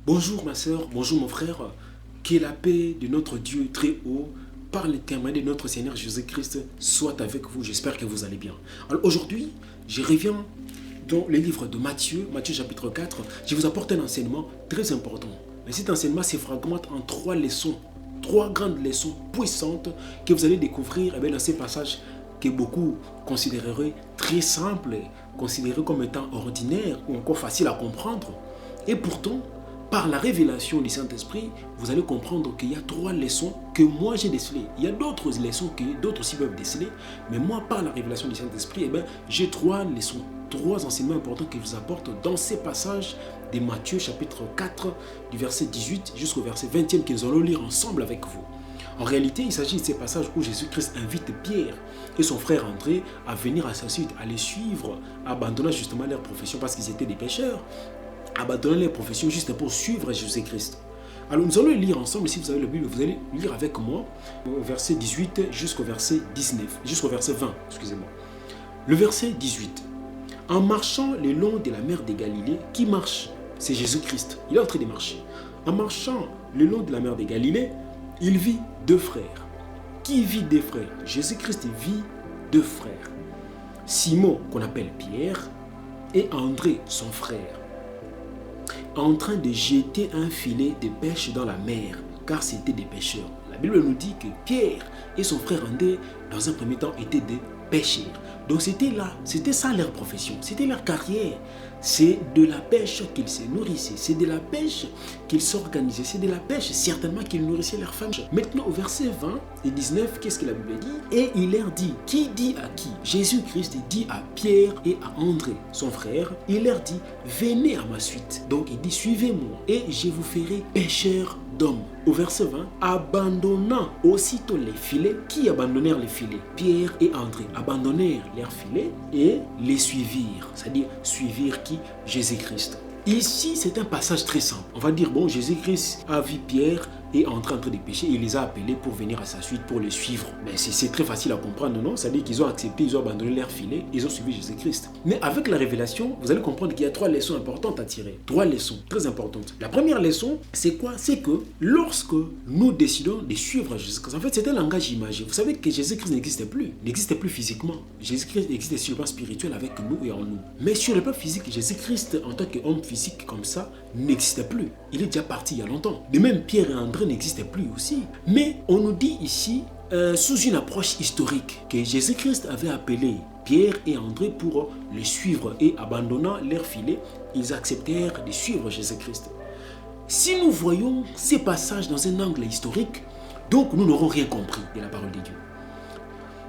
Bonjour ma soeur, bonjour mon frère, que la paix de notre Dieu très haut, par l'intermédiaire de notre Seigneur Jésus-Christ, soit avec vous. J'espère que vous allez bien. Alors aujourd'hui, je reviens dans le livre de Matthieu, Matthieu chapitre 4. Je vous apporte un enseignement très important. Mais cet enseignement se fragmente en trois leçons, trois grandes leçons puissantes que vous allez découvrir dans ces passages que beaucoup considéreraient très simples, considérés comme étant ordinaires ou encore faciles à comprendre. Et pourtant, par la révélation du Saint-Esprit, vous allez comprendre qu'il y a trois leçons que moi j'ai décelées. Il y a d'autres leçons que d'autres aussi peuvent déceler, mais moi, par la révélation du Saint-Esprit, j'ai trois leçons, trois enseignements importants que je vous apporte dans ces passages de Matthieu chapitre 4, du verset 18 jusqu'au verset 20e que nous allons lire ensemble avec vous. En réalité, il s'agit de ces passages où Jésus-Christ invite Pierre et son frère André à venir à sa suite, à les suivre, abandonnant justement leur profession parce qu'ils étaient des pécheurs, abandonnant leur profession juste pour suivre Jésus-Christ. Alors nous allons lire ensemble, si vous avez la Bible, vous allez lire avec moi au verset 18 jusqu'au verset 19, jusqu'au verset 20, excusez-moi. Le verset 18. En marchant le long de la mer de Galilée, qui marche? C'est Jésus-Christ, il est en train de marcher. En marchant le long de la mer de Galilée, il vit deux frères. Qui vit deux frères? Jésus-Christ vit deux frères. Simon, qu'on appelle Pierre, et André, son frère, en train de jeter un filet de pêche dans la mer, car c'était des pêcheurs. La Bible nous dit que Pierre et son frère André, dans un premier temps, étaient des pêcheurs. Donc c'était ça leur profession, c'était leur carrière. C'est de la pêche qu'ils se nourrissaient, c'est de la pêche qu'ils s'organisaient, c'est de la pêche certainement qu'ils nourrissaient leurs femmes. Maintenant au verset 20 et 19, qu'est-ce que la Bible dit? Et il leur dit, qui dit à qui? Jésus-Christ dit à Pierre et à André, son frère, il leur dit, venez à ma suite. Donc il dit, suivez-moi et je vous ferai pêcheurs d'hommes. Au verset 20, abandonnant aussitôt les filets, qui abandonnèrent les filets? Pierre et André abandonnèrent leurs filets et les suivirent, c'est-à-dire suivirent qui? Jésus-Christ. Ici, c'est un passage très simple. On va dire, bon, Jésus-Christ a vu Pierre et en train de pécher, il les a appelés pour venir à sa suite, pour le suivre. Mais c'est très facile à comprendre, non? C'est-à-dire qu'ils ont accepté, ils ont abandonné leur filet, ils ont suivi Jésus-Christ. Mais avec la révélation, vous allez comprendre qu'il y a trois leçons importantes à tirer. Trois leçons très importantes. La première leçon, c'est quoi? C'est que lorsque nous décidons de suivre Jésus-Christ, en fait, c'est un langage imagé. Vous savez que Jésus-Christ n'existe plus physiquement. Jésus-Christ existe sur le plan spirituel avec nous et en nous. Mais sur le plan physique, Jésus-Christ, en tant qu'homme physique comme ça, n'existait plus. Il est déjà parti il y a longtemps. De même, Pierre et André n'existaient plus aussi. Mais on nous dit ici, sous une approche historique, que Jésus-Christ avait appelé Pierre et André pour les suivre et abandonnant leur filet, ils acceptèrent de suivre Jésus-Christ. Si nous voyons ces passages dans un angle historique, donc nous n'aurons rien compris de la parole de Dieu.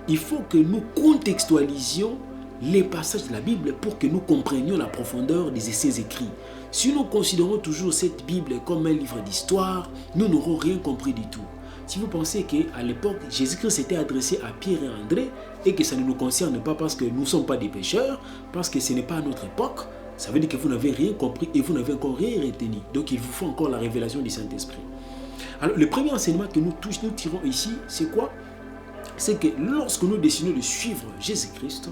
Il faut que nous contextualisions les passages de la Bible pour que nous comprenions la profondeur de ces écrits. Si nous considérons toujours cette Bible comme un livre d'histoire, nous n'aurons rien compris du tout. Si vous pensez qu'à l'époque, Jésus-Christ s'était adressé à Pierre et André et que ça ne nous concerne pas parce que nous ne sommes pas des pécheurs, parce que ce n'est pas à notre époque, ça veut dire que vous n'avez rien compris et vous n'avez encore rien retenu. Donc il vous faut encore la révélation du Saint-Esprit. Alors le premier enseignement que nous tirons ici, c'est quoi? C'est que lorsque nous décidons de suivre Jésus-Christ,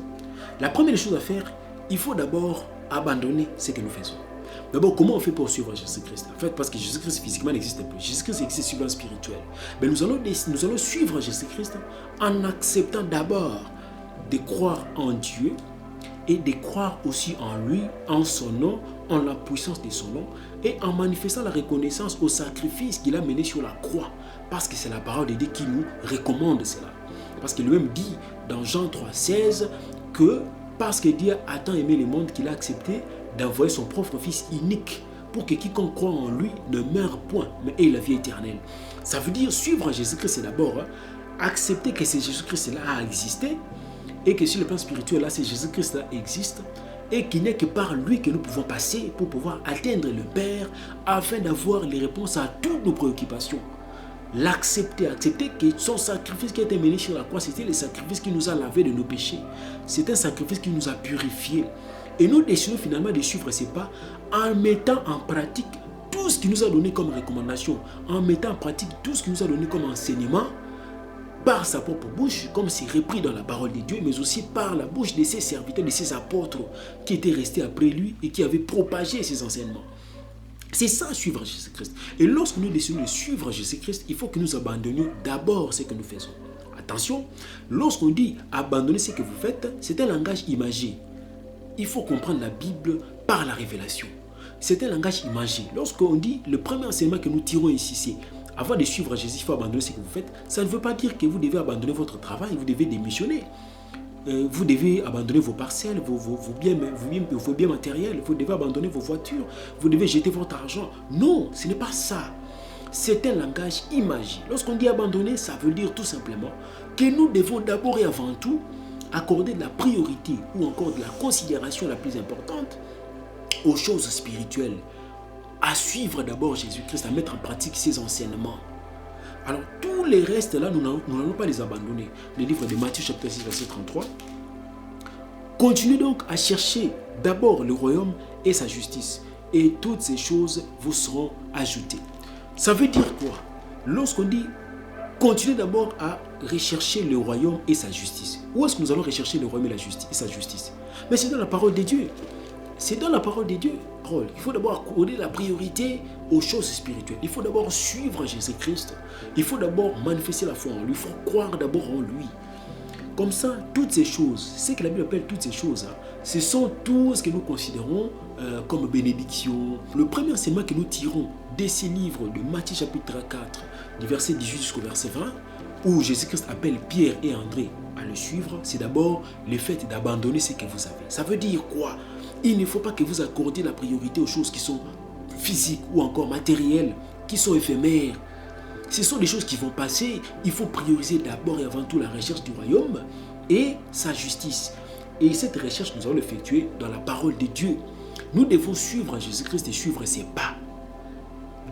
la première chose à faire, il faut d'abord abandonner ce que nous faisons. D'abord, comment on fait pour suivre Jésus-Christ? En fait, parce que Jésus-Christ physiquement n'existe plus. Jésus-Christ existe sur le plan spirituel. Mais nous allons suivre Jésus-Christ en acceptant d'abord de croire en Dieu et de croire aussi en lui, en son nom, en la puissance de son nom et en manifestant la reconnaissance au sacrifice qu'il a mené sur la croix. Parce que c'est la parole de Dieu qui nous recommande cela. Parce qu'il lui-même dit dans Jean 3,16 que parce que Dieu a tant aimé le monde qu'il a accepté d'envoyer son propre Fils unique pour que quiconque croit en lui ne meure point, mais ait la vie éternelle. Ça veut dire suivre Jésus-Christ, c'est d'abord accepter que c'est Jésus-Christ-là a existé et que sur le plan spirituel, là, c'est Jésus-Christ-là existe et qu'il n'est que par lui que nous pouvons passer pour pouvoir atteindre le Père afin d'avoir les réponses à toutes nos préoccupations. L'accepter, accepter que son sacrifice qui a été mené sur la croix, c'était le sacrifice qui nous a lavé de nos péchés. C'est un sacrifice qui nous a purifiés. Et nous décidons finalement de suivre ces pas en mettant en pratique tout ce qu'il nous a donné comme recommandation, en mettant en pratique tout ce qu'il nous a donné comme enseignement, par sa propre bouche, comme c'est repris dans la parole de Dieu, mais aussi par la bouche de ses serviteurs, de ses apôtres qui étaient restés après lui et qui avaient propagé ses enseignements. C'est ça, suivre Jésus-Christ. Et lorsque nous décidons de suivre Jésus-Christ, il faut que nous abandonnions d'abord ce que nous faisons. Attention, lorsqu'on dit abandonner ce que vous faites, c'est un langage imagé. Il faut comprendre la Bible par la révélation. C'est un langage imagé. Lorsqu'on dit, le premier enseignement que nous tirons ici, c'est avant de suivre Jésus, il faut abandonner ce que vous faites. Ça ne veut pas dire que vous devez abandonner votre travail, vous devez démissionner. Vous devez abandonner vos parcelles, vos biens matériels, vous devez abandonner vos voitures, vous devez jeter votre argent. Non, ce n'est pas ça. C'est un langage imagé. Lorsqu'on dit abandonner, ça veut dire tout simplement que nous devons d'abord et avant tout accorder de la priorité ou encore de la considération la plus importante aux choses spirituelles, à suivre d'abord Jésus-Christ, à mettre en pratique ses enseignements. Alors, tous les restes là, nous n'allons pas les abandonner. Le livre de Matthieu, chapitre 6, verset 33. Continuez donc à chercher d'abord le royaume et sa justice, et toutes ces choses vous seront ajoutées. Ça veut dire quoi? Lorsqu'on dit continuez d'abord à rechercher le royaume et sa justice. Où est-ce que nous allons rechercher le royaume et sa justice? Mais c'est dans la parole de Dieu. C'est dans la parole de Dieu. Il faut d'abord accorder la priorité aux choses spirituelles. Il faut d'abord suivre Jésus-Christ. Il faut d'abord manifester la foi en lui. Il faut croire d'abord en lui. Comme ça, toutes ces choses, ce que la Bible appelle toutes ces choses, ce sont tout ce que nous considérons comme bénédiction. Le premier enseignement que nous tirons de ces livres de Matthieu chapitre 4, du verset 18 jusqu'au verset 20, où Jésus-Christ appelle Pierre et André à le suivre, c'est d'abord le fait d'abandonner ce que vous avez. Ça veut dire quoi? Il ne faut pas que vous accordiez la priorité aux choses qui sont physiques ou encore matérielles, qui sont éphémères. Ce sont des choses qui vont passer. Il faut prioriser d'abord et avant tout la recherche du royaume et sa justice. Et cette recherche, nous allons l'effectuer dans la parole de Dieu. Nous devons suivre Jésus-Christ et suivre ses pas.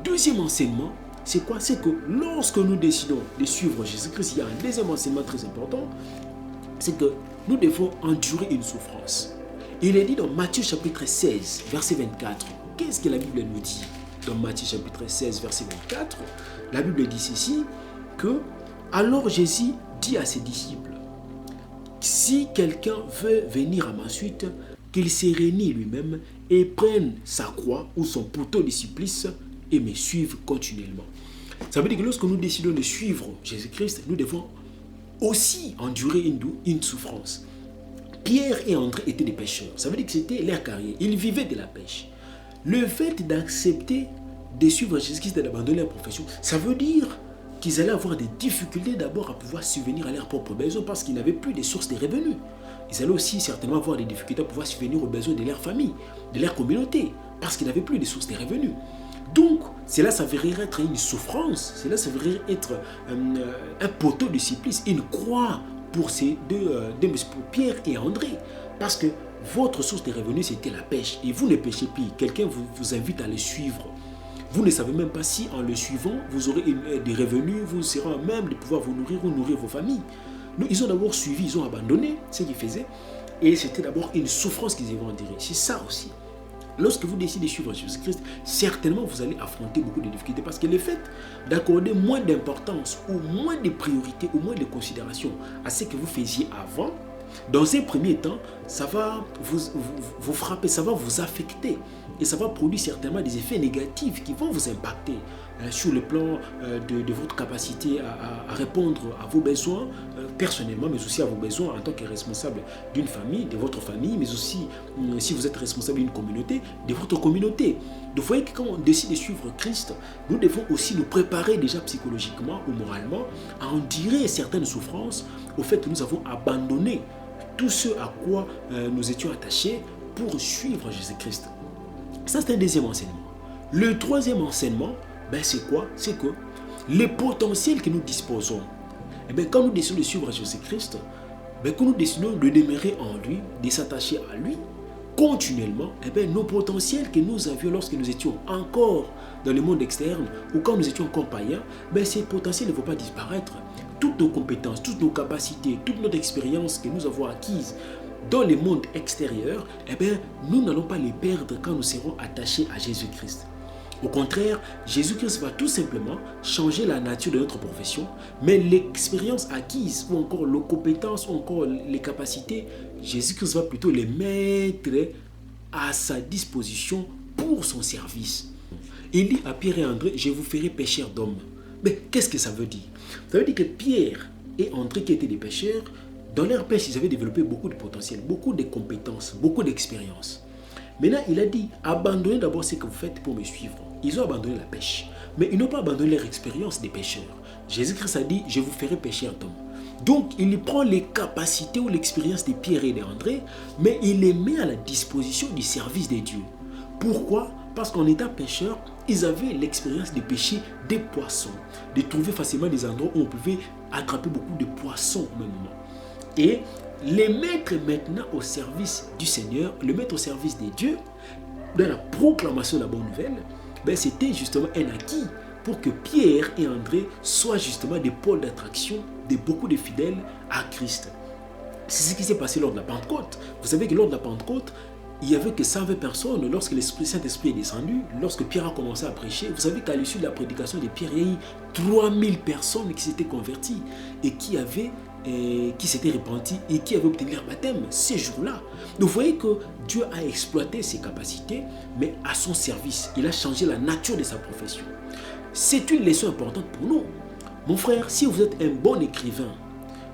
Deuxième enseignement, c'est quoi? C'est que lorsque nous décidons de suivre Jésus-Christ, il y a un deuxième enseignement très important, c'est que nous devons endurer une souffrance. Il est dit dans Matthieu chapitre 16, verset 24. Qu'est-ce que la Bible nous dit? Dans Matthieu chapitre 16, verset 24, la Bible dit ceci, que alors Jésus dit à ses disciples, si quelqu'un veut venir à ma suite, qu'il se réunisse lui-même et prenne sa croix ou son couteau de supplice et me suive continuellement. Ça veut dire que lorsque nous décidons de suivre Jésus-Christ, nous devons aussi endurer une souffrance. Pierre et André étaient des pêcheurs. Ça veut dire que c'était leur carrière. Ils vivaient de la pêche. Le fait d'accepter de suivre Jésus-Christ et d'abandonner leur profession, ça veut dire qu'ils allaient avoir des difficultés d'abord à pouvoir subvenir à leurs propres besoins parce qu'ils n'avaient plus de sources de revenus. Ils allaient aussi certainement avoir des difficultés à pouvoir subvenir aux besoins de leur famille, de leur communauté, parce qu'ils n'avaient plus de sources de revenus. Donc, cela s'avérerait être une souffrance, cela s'avérerait être un poteau de supplice, une croix pour ces pour Pierre et André. Parce que votre source de revenus, c'était la pêche. Et vous ne pêchez plus. Quelqu'un vous invite à le suivre. Vous ne savez même pas si en le suivant, vous aurez des revenus, vous serez à même de pouvoir vous nourrir ou nourrir vos familles. Donc, ils ont d'abord suivi, ils ont abandonné ce qu'ils faisaient. Et c'était d'abord une souffrance qu'ils avaient endurée. C'est ça aussi. Lorsque vous décidez de suivre Jésus-Christ, certainement vous allez affronter beaucoup de difficultés parce que le fait d'accorder moins d'importance ou moins de priorité ou moins de considération à ce que vous faisiez avant, dans un premier temps, ça va vous frapper, ça va vous affecter et ça va produire certainement des effets négatifs qui vont vous impacter sur le plan de votre capacité à répondre à vos besoins personnellement, mais aussi à vos besoins en tant que responsable d'une famille, de votre famille, mais aussi si vous êtes responsable d'une communauté, de votre communauté. Donc vous voyez que quand on décide de suivre Christ, nous devons aussi nous préparer déjà psychologiquement ou moralement à endurer certaines souffrances au fait que nous avons abandonné tout ce à quoi nous étions attachés pour suivre Jésus-Christ. Ça, c'est un deuxième enseignement. Le troisième enseignement, c'est quoi? C'est que les potentiels que nous disposons, quand nous décidons de suivre Jésus-Christ, quand nous décidons de demeurer en lui, de s'attacher à lui continuellement, nos potentiels que nous avions lorsque nous étions encore dans le monde externe ou quand nous étions encore païens, ces potentiels ne vont pas disparaître. Toutes nos compétences, toutes nos capacités, toute notre expérience que nous avons acquises dans le monde extérieur, nous n'allons pas les perdre quand nous serons attachés à Jésus-Christ. Au contraire, Jésus-Christ va tout simplement changer la nature de notre profession, mais l'expérience acquise ou encore les compétences ou encore les capacités, Jésus-Christ va plutôt les mettre à sa disposition pour son service. Il dit à Pierre et André, je vous ferai pêcheurs d'hommes. Mais qu'est-ce que ça veut dire? Ça veut dire que Pierre et André, qui étaient des pêcheurs, dans leur pêche, ils avaient développé beaucoup de potentiel, beaucoup de compétences, beaucoup d'expérience. Maintenant, il a dit, abandonnez d'abord ce que vous faites pour me suivre. Ils ont abandonné la pêche, mais ils n'ont pas abandonné leur expérience des pêcheurs. Jésus-Christ a dit, je vous ferai pêcheurs d'hommes. Donc, il prend les capacités ou l'expérience de Pierre et d'André, mais il les met à la disposition du service des dieux. Pourquoi? Parce qu'en étant pêcheurs, ils avaient l'expérience de pêcher des poissons, de trouver facilement des endroits où on pouvait attraper beaucoup de poissons au même moment. Et les mettre maintenant au service du Seigneur, le mettre au service des dieux, dans la proclamation de la bonne nouvelle, c'était justement un acquis pour que Pierre et André soient justement des pôles d'attraction de beaucoup de fidèles à Christ. C'est ce qui s'est passé lors de la Pentecôte. Vous savez que lors de la Pentecôte, il n'y avait que 120 personnes lorsque l'Esprit Saint-Esprit est descendu, lorsque Pierre a commencé à prêcher. Vous savez qu'à l'issue de la prédication de Pierre, il y a eu 3000 personnes qui s'étaient converties et qui s'étaient repenties et qui avaient obtenu leur baptême ces jours-là. Donc vous voyez que Dieu a exploité ses capacités, mais à son service. Il a changé la nature de sa profession. C'est une leçon importante pour nous. Mon frère, si vous êtes un bon écrivain,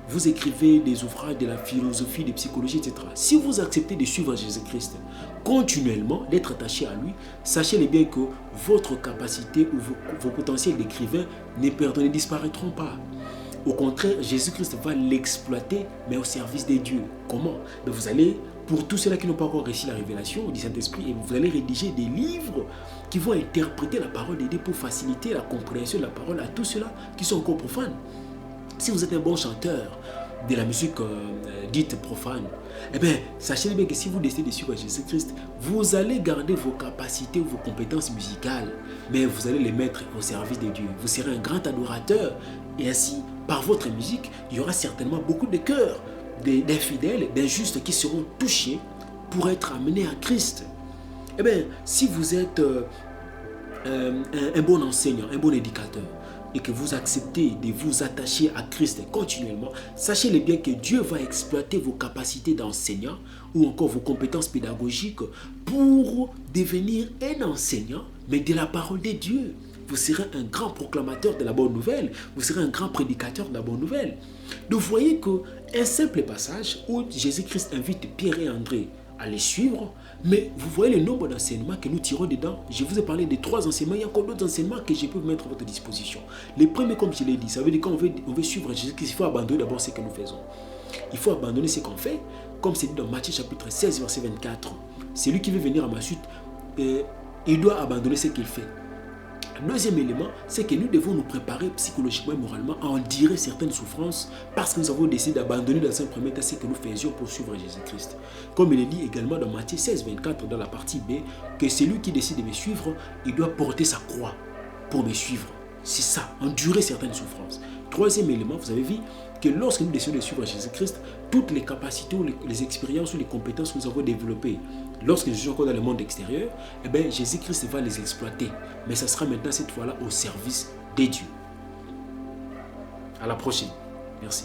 vous écrivez des ouvrages de la philosophie, de psychologie, etc. Si vous acceptez de suivre Jésus-Christ continuellement, d'être attaché à lui, sachez bien que votre capacité ou vos potentiels d'écrivain ne disparaîtront pas. Au contraire, Jésus-Christ va l'exploiter, mais au service des dieux. Comment? Vous allez, pour tous ceux-là qui n'ont pas encore reçu la révélation du Saint-Esprit, et vous allez rédiger des livres qui vont interpréter la parole de Dieu pour faciliter la compréhension de la parole à tous ceux-là qui sont encore profanes. Si vous êtes un bon chanteur de la musique dite profane, sachez bien que si vous décidez de suivre Jésus-Christ, vous allez garder vos capacités, vos compétences musicales, mais vous allez les mettre au service de Dieu. Vous serez un grand adorateur et ainsi, par votre musique, il y aura certainement beaucoup de cœurs d'infidèles, d'injustes qui seront touchés pour être amenés à Christ. Si vous êtes un bon enseignant, un bon éducateur, et que vous acceptez de vous attacher à Christ continuellement, sachez bien que Dieu va exploiter vos capacités d'enseignant ou encore vos compétences pédagogiques pour devenir un enseignant, mais de la parole de Dieu. Vous serez un grand proclamateur de la bonne nouvelle, vous serez un grand prédicateur de la bonne nouvelle. Donc vous voyez qu'un simple passage où Jésus-Christ invite Pierre et André à les suivre, mais vous voyez le nombre d'enseignements que nous tirons dedans. Je vous ai parlé de 3 enseignements, il y a encore d'autres enseignements que je peux vous mettre à votre disposition. Les premiers, comme je l'ai dit, ça veut dire que quand on veut suivre Jésus-Christ, il faut abandonner d'abord ce que nous faisons. Il faut abandonner ce qu'on fait, comme c'est dit dans Matthieu chapitre 16, verset 24. Celui qui veut venir à ma suite, il doit abandonner ce qu'il fait. Le deuxième élément, c'est que nous devons nous préparer psychologiquement et moralement à endurer certaines souffrances parce que nous avons décidé d'abandonner dans un premier temps ce que nous faisions pour suivre Jésus-Christ. Comme il est dit également dans Matthieu 16, 24, dans la partie B, que celui qui décide de me suivre, il doit porter sa croix pour me suivre. C'est ça, endurer certaines souffrances. Troisième élément, vous avez vu que lorsque nous décidons de suivre Jésus-Christ, toutes les capacités, les expériences ou les compétences que nous avons développées lorsque nous sommes encore dans le monde extérieur, Jésus-Christ va les exploiter. Mais ça sera maintenant cette fois-là au service des dieux. À la prochaine. Merci.